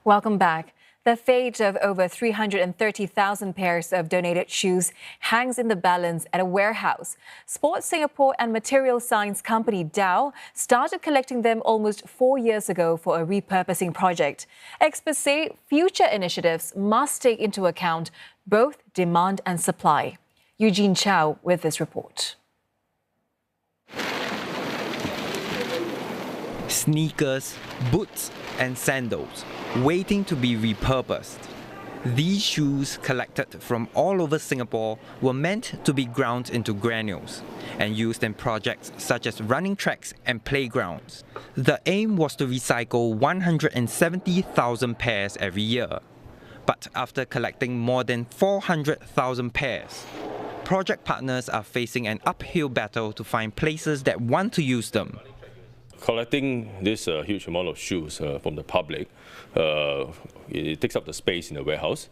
Welcome back. The fate of over 330,000 pairs of donated shoes hangs in the balance at a warehouse. Sports Singapore and material science company Dow started collecting them almost 4 years ago for a repurposing project. Experts say future initiatives must take into account both demand and supply. Eugene Chow with this report. Sneakers, boots and sandals waiting to be repurposed. These shoes, collected from all over Singapore, were meant to be ground into granules and used in projects such as running tracks and playgrounds. The aim was to recycle 170,000 pairs every year. But after collecting more than 400,000 pairs, project partners are facing an uphill battle to find places that want to use them. Collecting this huge amount of shoes from the public, it takes up the space in the warehouse.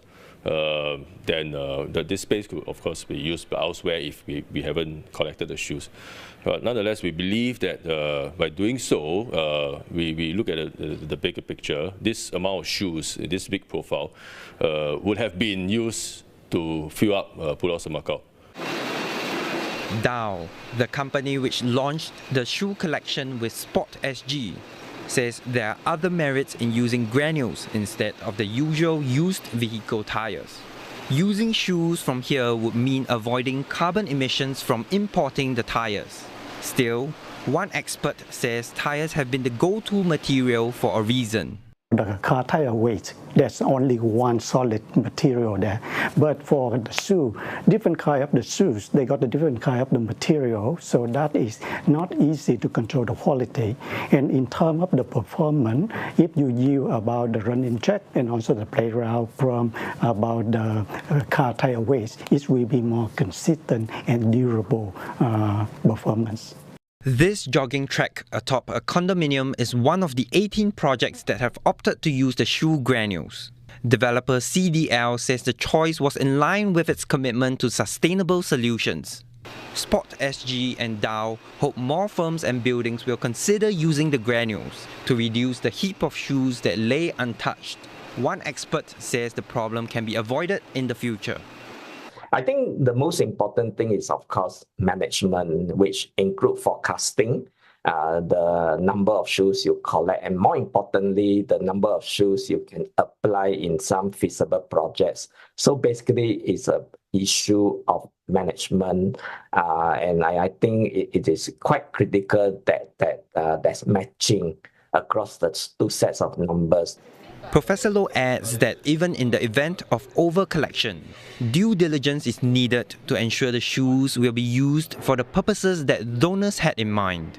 This space could, of course, be used elsewhere if we haven't collected the shoes. But nonetheless, we believe that by doing so, we look at the bigger picture. This amount of shoes, this big profile, would have been used to fill up Pulau Semakau. Dow, the company which launched the shoe collection with Sport SG, says there are other merits in using granules instead of the usual used vehicle tires. Using shoes from here would mean avoiding carbon emissions from importing the tires. Still, one expert says tires have been the go-to material for a reason. The car tire weight, there's only one solid material there. But for the shoe, different kind of the shoes, they got a different kind of the material, so that is not easy to control the quality. And in terms of the performance, if you use about the running track and also the playground from about the car tire weight, it will be more consistent and durable performance. This jogging track atop a condominium is one of the 18 projects that have opted to use the shoe granules. Developer CDL says the choice was in line with its commitment to sustainable solutions. Sport SG and Dow hope more firms and buildings will consider using the granules to reduce the heap of shoes that lay untouched. One expert says the problem can be avoided in the future. I think the most important thing is, of course, management, which include forecasting, the number of shoes you collect, and more importantly, the number of shoes you can apply in some feasible projects. So basically, it's an issue of management, and I think it is quite critical that there's matching across the two sets of numbers. Professor Loh adds that even in the event of over-collection, due diligence is needed to ensure the shoes will be used for the purposes that donors had in mind.